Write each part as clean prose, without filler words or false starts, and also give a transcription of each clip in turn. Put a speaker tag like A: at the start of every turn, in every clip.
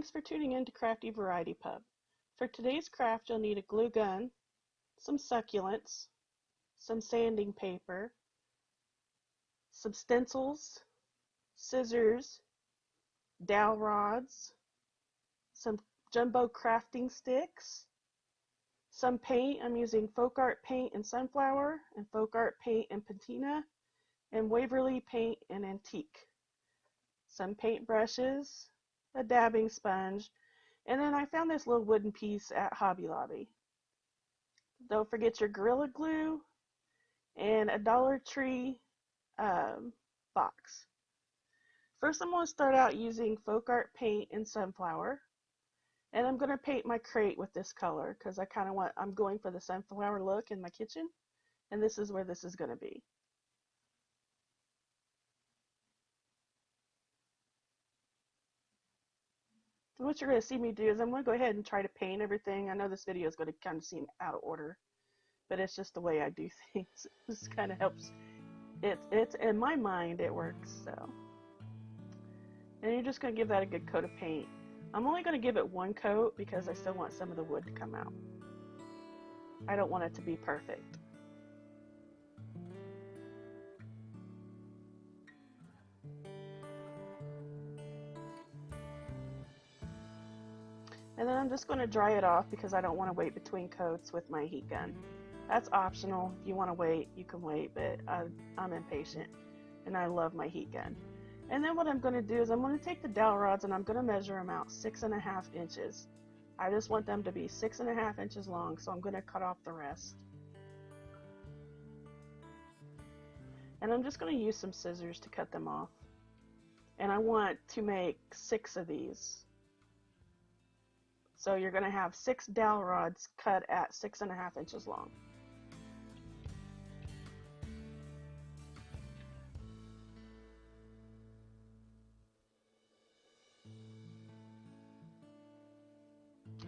A: Thanks for tuning in to Crafty Variety Pub. For today's craft, you'll need a glue gun, some succulents, some sanding paper, some stencils, scissors, dowel rods, some jumbo crafting sticks, some paint. I'm using folk art paint and sunflower, and folk art paint and patina, and Waverly paint and antique. Some paint brushes, a dabbing sponge, and then I found this little wooden piece at Hobby Lobby. Don't forget your Gorilla Glue and a Dollar Tree box. First, I'm going to start out using folk art paint and sunflower, and I'm going to paint my crate with this color because I'm going for the sunflower look in my kitchen, and this is where this is going to be. And what you're going to see me do is I'm going to go ahead and try to paint everything. I know this video is going to kind of seem out of order, but it's just the way I do things. This kind of helps. It's in my mind it works. So, and you're just going to give that a good coat of paint. I'm only going to give it one coat because I still want some of the wood to come out. I don't want it to be perfect. And then I'm just going to dry it off because I don't want to wait between coats with my heat gun. That's optional. If you want to wait, you can wait, but I'm impatient and I love my heat gun. And then what I'm going to do is I'm going to take the dowel rods and I'm going to measure them out 6.5 inches. I just want them to be 6.5 inches long, so I'm going to cut off the rest. And I'm just going to use some scissors to cut them off. And I want to make 6 of these. So you're going to have 6 dowel rods cut at 6.5 inches long.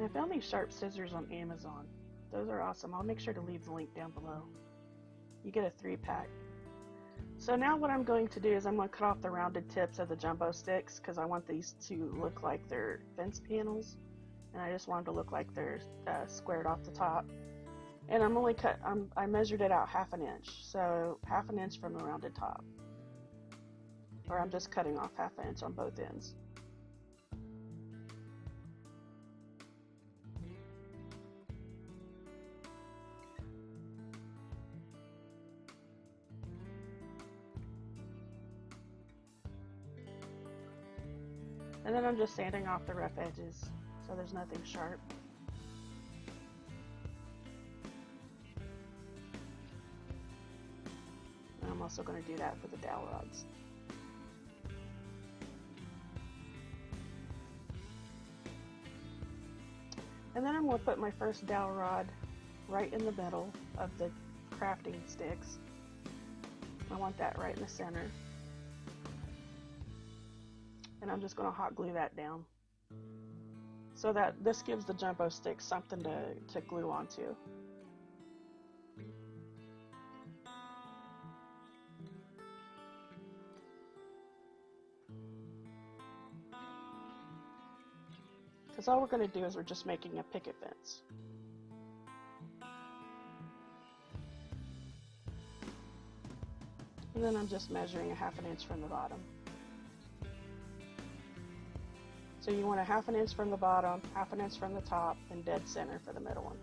A: I found these sharp scissors on Amazon. Those are awesome. I'll make sure to leave the link down below. You get a 3-pack. So now what I'm going to do is I'm going to cut off the rounded tips of the jumbo sticks because I want these to look like they're fence panels. And I just want them to look like they're squared off the top. And I measured it out 1/2 inch. So 1/2 inch from the rounded top. Or I'm just cutting off 1/2 inch on both ends. And then I'm just sanding off the rough edges so there's nothing sharp. And I'm also going to do that for the dowel rods. And then I'm going to put my first dowel rod right in the middle of the crafting sticks. I want that right in the center. And I'm just going to hot glue that down so that this gives the jumbo sticks something to glue onto. Because all we're going to do is we're just making a picket fence. And then I'm just measuring 1/2 inch from the bottom. So you want 1/2 inch from the bottom, 1/2 inch from the top, and dead center for the middle one.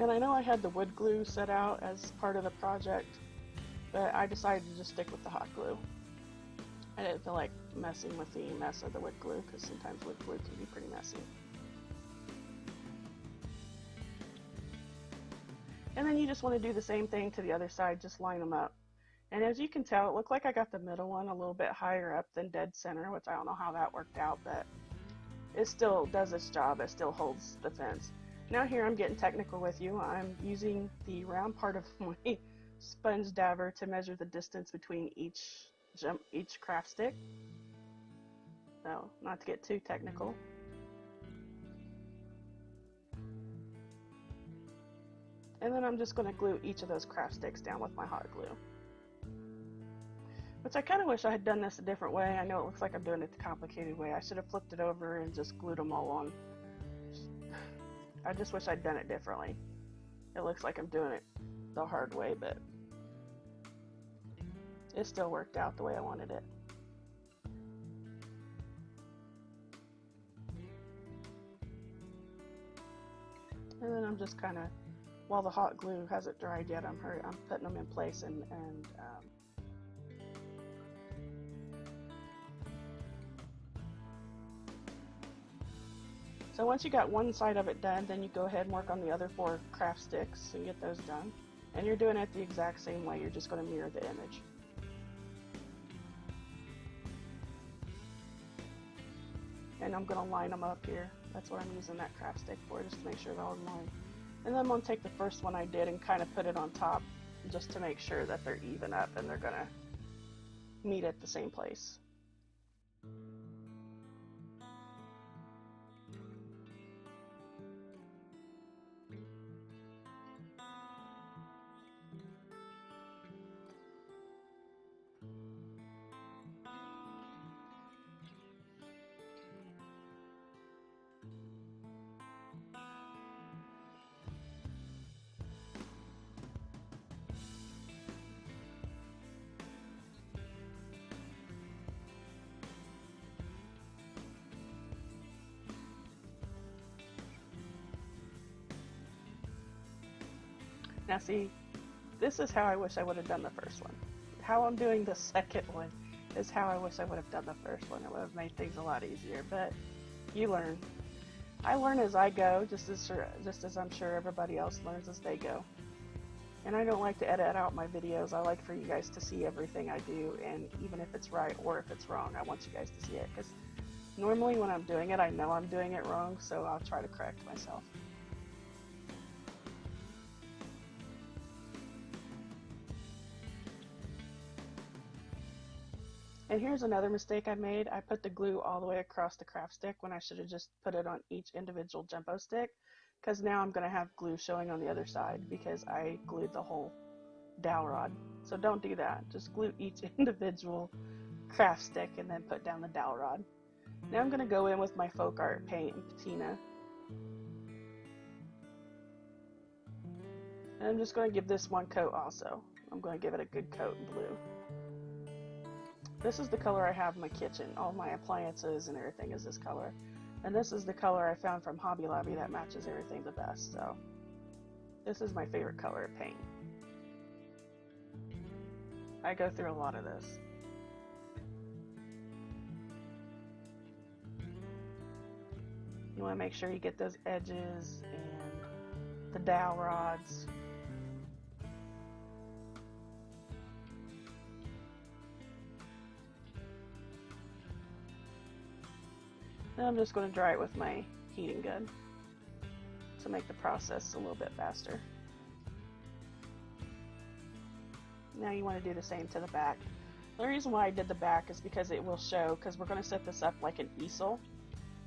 A: And I know I had the wood glue set out as part of the project, but I decided to just stick with the hot glue. I didn't feel like messing with the mess of the wood glue because sometimes wood glue can be pretty messy. And then you just want to do the same thing to the other side, just line them up. And as you can tell, it looked like I got the middle one a little bit higher up than dead center, which I don't know how that worked out, but it still does its job. It still holds the fence. Now here I'm getting technical with you. I'm using the round part of sponge dabber to measure the distance between each craft stick. No, not to get too technical. And then I'm just going to glue each of those craft sticks down with my hot glue. Which I kind of wish I had done this a different way. I know it looks like I'm doing it the complicated way. I should have flipped it over and just glued them all on. I just wish I'd done it differently. It looks like I'm doing it the hard way, but it still worked out the way I wanted it. And then I'm just kind of, while the hot glue hasn't dried yet, I'm putting them in place and so once you got one side of it done, then you go ahead and work on the other 4 craft sticks and get those done. And you're doing it the exact same way, you're just going to mirror the image. And I'm going to line them up here. That's what I'm using that craft stick for, just to make sure they're all in line. And then I'm going to take the first one I did and kind of put it on top, just to make sure that they're even up and they're going to meet at the same place. Now see, this is how I wish I would have done the first one. How I'm doing the second one is how I wish I would have done the first one. It would have made things a lot easier, but you learn. I learn as I go, just as I'm sure everybody else learns as they go. And I don't like to edit out my videos. I like for you guys to see everything I do, and even if it's right or if it's wrong, I want you guys to see it, because normally when I'm doing it, I know I'm doing it wrong, so I'll try to correct myself. And here's another mistake I made. I put the glue all the way across the craft stick when I should have just put it on each individual jumbo stick, because now I'm going to have glue showing on the other side because I glued the whole dowel rod. So don't do that. Just glue each individual craft stick and then put down the dowel rod. Now I'm going to go in with my folk art paint and patina. And I'm just going to give this one coat also. I'm going to give it a good coat in blue. This is the color I have in my kitchen. All my appliances and everything is this color. And this is the color I found from Hobby Lobby that matches everything the best. So this is my favorite color of paint. I go through a lot of this. You want to make sure you get those edges and the dowel rods. Then I'm just going to dry it with my heating gun to make the process a little bit faster. Now you want to do the same to the back. The reason why I did the back is because it will show, because we're going to set this up like an easel.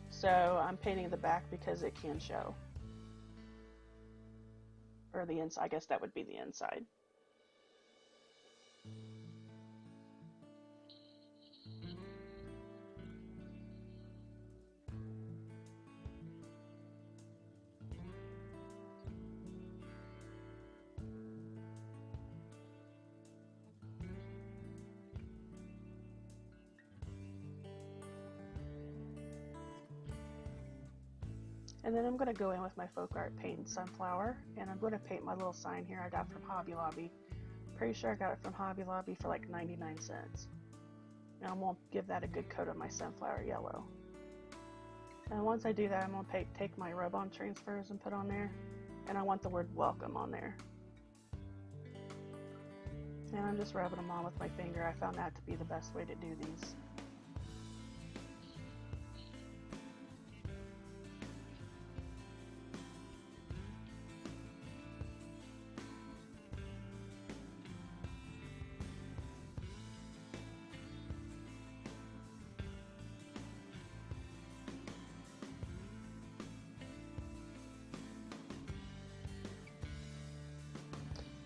A: So I'm painting the back because it can show. Or the inside, I guess that would be the inside. And then I'm going to go in with my folk art paint and sunflower, and I'm going to paint my little sign here I got from Hobby Lobby. Pretty sure I got it from Hobby Lobby for like 99 cents. Now I'm going to give that a good coat of my sunflower yellow. And once I do that, I'm going to take my rub-on transfers and put on there, and I want the word welcome on there. And I'm just rubbing them on with my finger. I found that to be the best way to do these.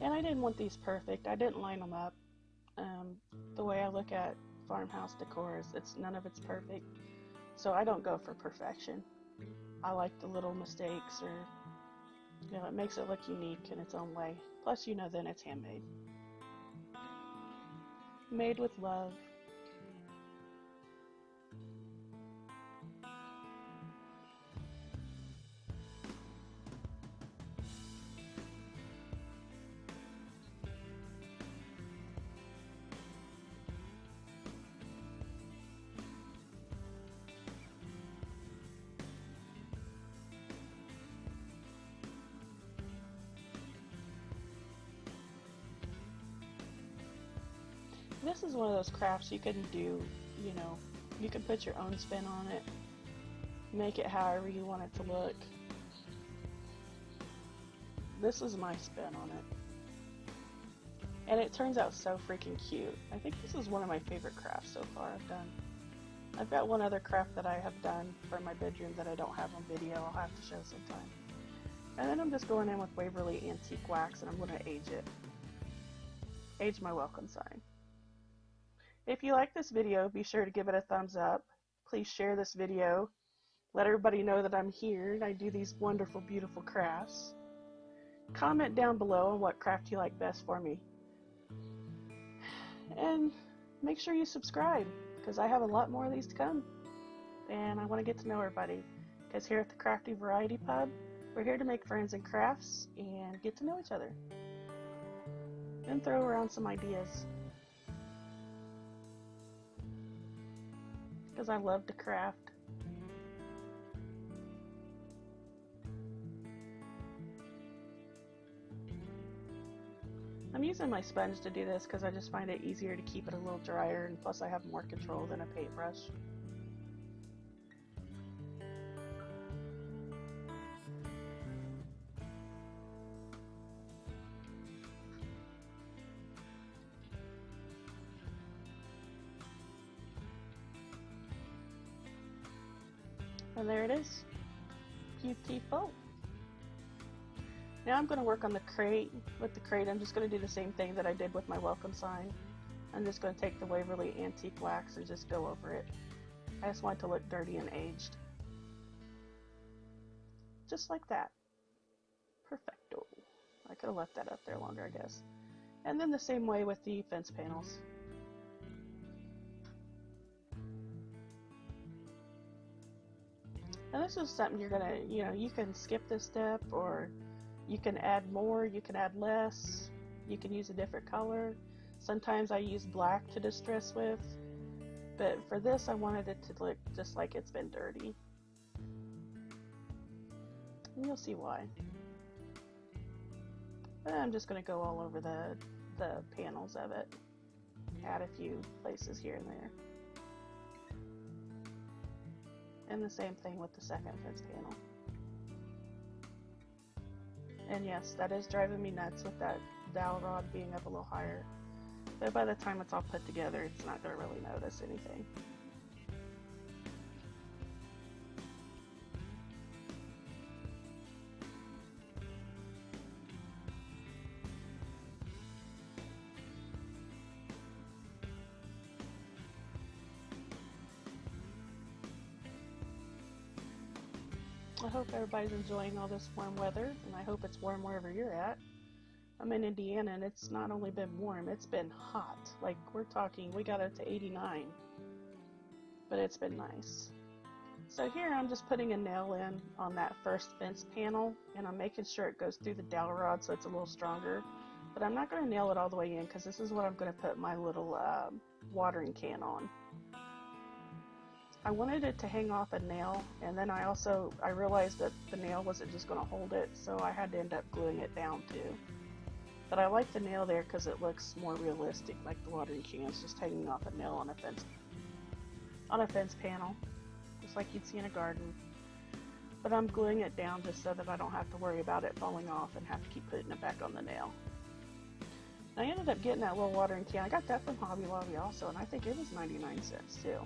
A: And I didn't want these perfect. I didn't line them up. The way I look at farmhouse decor is none of it's perfect. So I don't go for perfection. I like the little mistakes, or it makes it look unique in its own way. Plus, then it's handmade. Made with love. This is one of those crafts you can do, you can put your own spin on it, make it however you want it to look. This is my spin on it. And it turns out so freaking cute. I think this is one of my favorite crafts so far I've done. I've got one other craft that I have done for my bedroom that I don't have on video. I'll have to show sometime. And then I'm just going in with Waverly Antique Wax, and I'm going to age it. Age my welcome sign. If you like this video, be sure to give it a thumbs up. Please share this video. Let everybody know that I'm here and I do these wonderful, beautiful crafts. Comment down below on what craft you like best for me. And make sure you subscribe, because I have a lot more of these to come. And I want to get to know everybody, because here at the Crafty Variety Pub, we're here to make friends in crafts and get to know each other. And throw around some ideas. Because I love to craft. I'm using my sponge to do this because I just find it easier to keep it a little drier, and plus I have more control than a paintbrush. And there it is. Beautiful. Now I'm going to work on the crate. With the crate, I'm just going to do the same thing that I did with my welcome sign. I'm just going to take the Waverly Antique Wax and just go over it. I just want it to look dirty and aged. Just like that. Perfecto. I could have left that up there longer, I guess. And then the same way with the fence panels. And this is something you're gonna, you can skip this step, or you can add more, you can add less, you can use a different color. Sometimes I use black to distress with, but for this I wanted it to look just like it's been dirty. And you'll see why. And I'm just gonna go all over the panels of it. Add a few places here and there. And the same thing with the second fence panel. And yes, that is driving me nuts with that dowel rod being up a little higher. But by the time it's all put together, it's not going to really notice anything. I hope everybody's enjoying all this warm weather, and I hope it's warm wherever you're at. I'm in Indiana, and it's not only been warm, it's been hot. Like, we're talking, we got up to 89, but it's been nice. So here I'm just putting a nail in on that first fence panel, and I'm making sure it goes through the dowel rod so it's a little stronger. But I'm not going to nail it all the way in, because this is what I'm going to put my little watering can on. I wanted it to hang off a nail, and then I realized that the nail wasn't just going to hold it, so I had to end up gluing it down too. But I like the nail there because it looks more realistic, like the watering can is just hanging off a nail on a fence panel, just like you'd see in a garden. But I'm gluing it down just so that I don't have to worry about it falling off and have to keep putting it back on the nail. And I ended up getting that little watering can. I got that from Hobby Lobby also, and I think it was 99 cents too.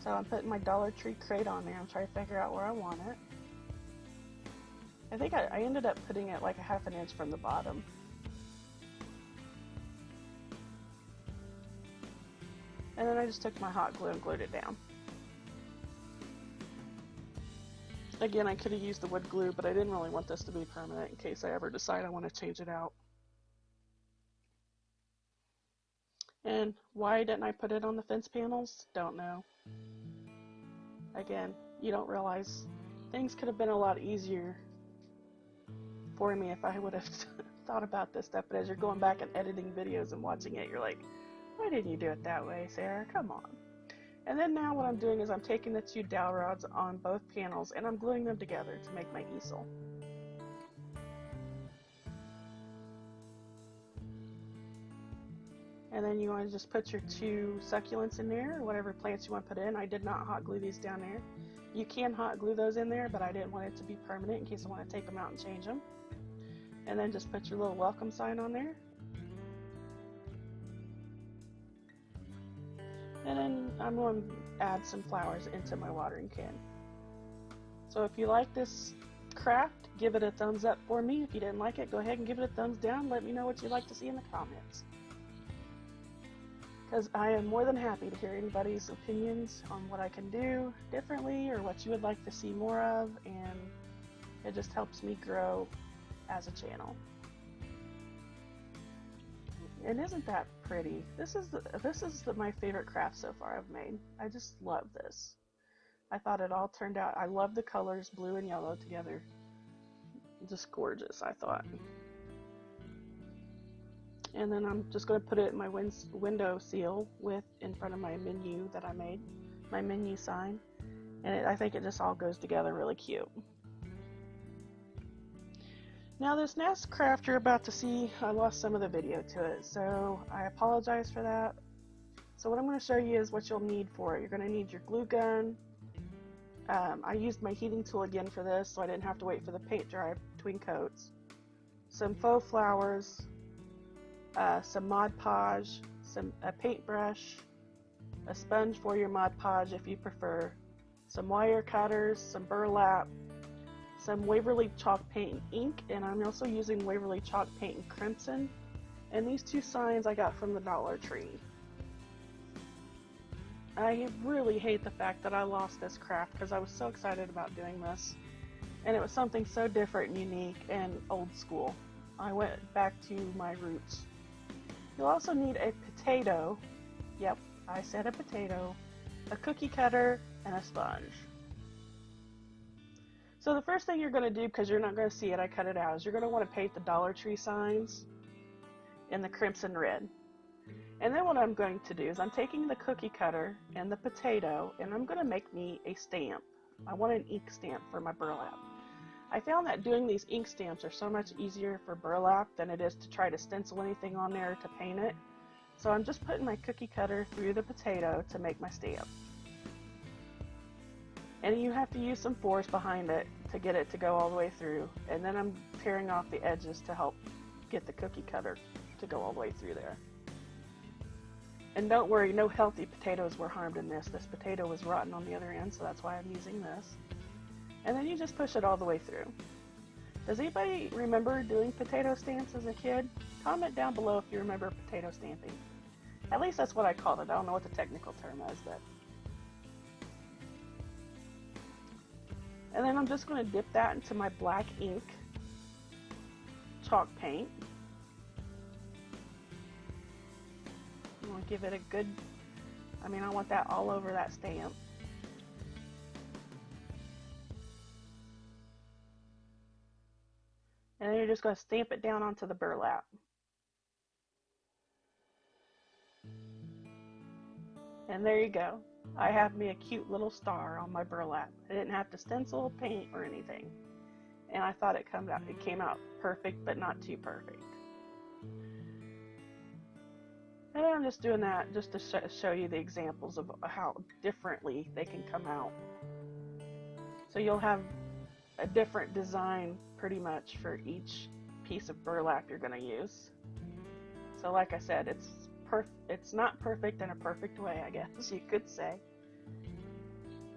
A: So I'm putting my Dollar Tree crate on there. I'm trying to figure out where I want it. I think I ended up putting it like a ½ inch from the bottom. And then I just took my hot glue and glued it down. Again, I could have used the wood glue, but I didn't really want this to be permanent in case I ever decide I want to change it out. And why didn't I put it on the fence panels? Don't know. Again, you don't realize things could have been a lot easier for me if I would have thought about this stuff. But as you're going back and editing videos and watching it, you're like, why didn't you do it that way, Sarah? Come on. And then now what I'm doing is I'm taking the 2 dowel rods on both panels and I'm gluing them together to make my easel. And then you want to just put your 2 succulents in there, or whatever plants you want to put in. I did not hot glue these down there. You can hot glue those in there, but I didn't want it to be permanent in case I want to take them out and change them. And then just put your little welcome sign on there. And then I'm going to add some flowers into my watering can. So if you like this craft, give it a thumbs up for me. If you didn't like it, go ahead and give it a thumbs down. Let me know what you'd like to see in the comments. Because I am more than happy to hear anybody's opinions on what I can do differently or what you would like to see more of, and it just helps me grow as a channel. And isn't that pretty? This is my favorite craft so far I've made. I just love this. I thought it all turned out. I love the colors, blue and yellow together. Just gorgeous, I thought. And then I'm just going to put it in my window seal in front of my menu that I made, my menu sign. And I think it just all goes together really cute. Now this next craft you're about to see, I lost some of the video to it, so I apologize for that. So what I'm going to show you is what you'll need for it. You're going to need your glue gun. I used my heating tool again for this, so I didn't have to wait for the paint dry between coats. Some faux flowers, some Mod Podge, a paintbrush, a sponge for your Mod Podge if you prefer, some wire cutters, some burlap, some Waverly chalk paint and ink, and I'm also using Waverly chalk paint and crimson. And these 2 signs I got from the Dollar Tree. I really hate the fact that I lost this craft because I was so excited about doing this. And it was something so different and unique and old school. I went back to my roots. You'll also need a potato. Yep, I said a potato. A cookie cutter and a sponge. So the first thing you're going to do, because you're not going to see it, I cut it out, is you're going to want to paint the Dollar Tree signs in the crimson red. And then what I'm going to do is I'm taking the cookie cutter and the potato and I'm going to make me a stamp. I want an ink stamp for my burlap. I found that doing these ink stamps are so much easier for burlap than it is to try to stencil anything on there to paint it. So I'm just putting my cookie cutter through the potato to make my stamp. And you have to use some force behind it to get it to go all the way through. And then I'm tearing off the edges to help get the cookie cutter to go all the way through there. And don't worry, no healthy potatoes were harmed in this. This potato was rotten on the other end, so that's why I'm using this. And then you just push it all the way through. Does anybody remember doing potato stamps as a kid? Comment down below if you remember potato stamping. At least that's what I called it. I don't know what the technical term is, but. And then I'm just going to dip that into my black ink chalk paint. I'm going to give it a good, I want that all over that stamp. And then you're just going to stamp it down onto the burlap. And there you go. I have me a cute little star on my burlap. I didn't have to stencil, paint, or anything. And I thought it came out perfect, but not too perfect. And I'm just doing that just to show you the examples of how differently they can come out. So you'll have a different design pretty much for each piece of burlap you're going to use. So like I said, it's not perfect in a perfect way, I guess you could say.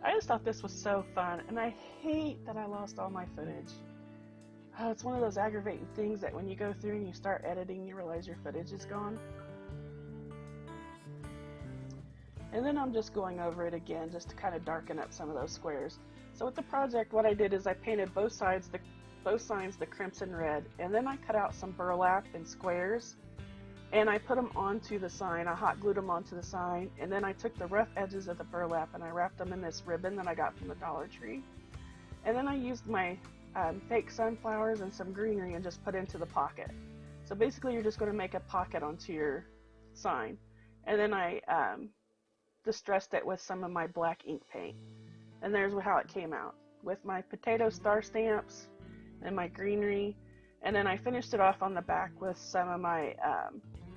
A: I just thought this was so fun, and I hate that I lost all my footage. Oh, it's one of those aggravating things that when you go through and you start editing, you realize your footage is gone. And then I'm just going over it again just to kind of darken up some of those squares. So with the project, what I did is I painted both sides the crimson red, and then I cut out some burlap in squares, and I put them onto the sign. I hot glued them onto the sign, and then I took the rough edges of the burlap and I wrapped them in this ribbon that I got from the Dollar Tree. And then I used my fake sunflowers and some greenery and just put into the pocket. So basically you're just going to make a pocket onto your sign. And then I distressed it with some of my black ink paint. And there's how it came out, with my potato star stamps and my greenery. And then I finished it off on the back with some of my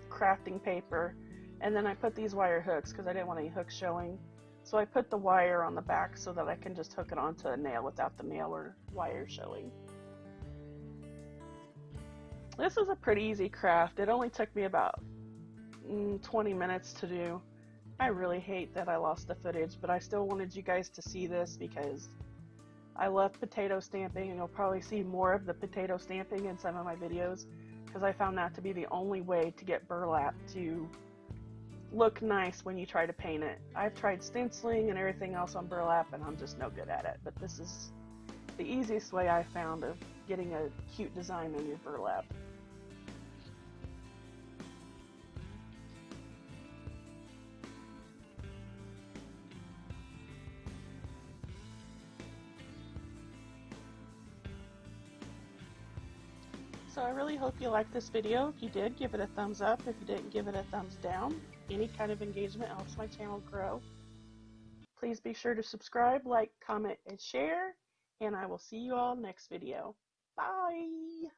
A: crafting paper. And then I put these wire hooks because I didn't want any hooks showing. So I put the wire on the back so that I can just hook it onto a nail without the nail or wire showing. This is a pretty easy craft. It only took me about 20 minutes to do. I really hate that I lost the footage, but I still wanted you guys to see this because I love potato stamping, and you'll probably see more of the potato stamping in some of my videos because I found that to be the only way to get burlap to look nice when you try to paint it. I've tried stenciling and everything else on burlap, and I'm just no good at it, but this is the easiest way I found of getting a cute design on your burlap. So I really hope you liked this video. If you did, give it a thumbs up. If you didn't, give it a thumbs down. Any kind of engagement helps my channel grow. Please be sure to subscribe, like, comment, and share, and I will see you all next video. Bye!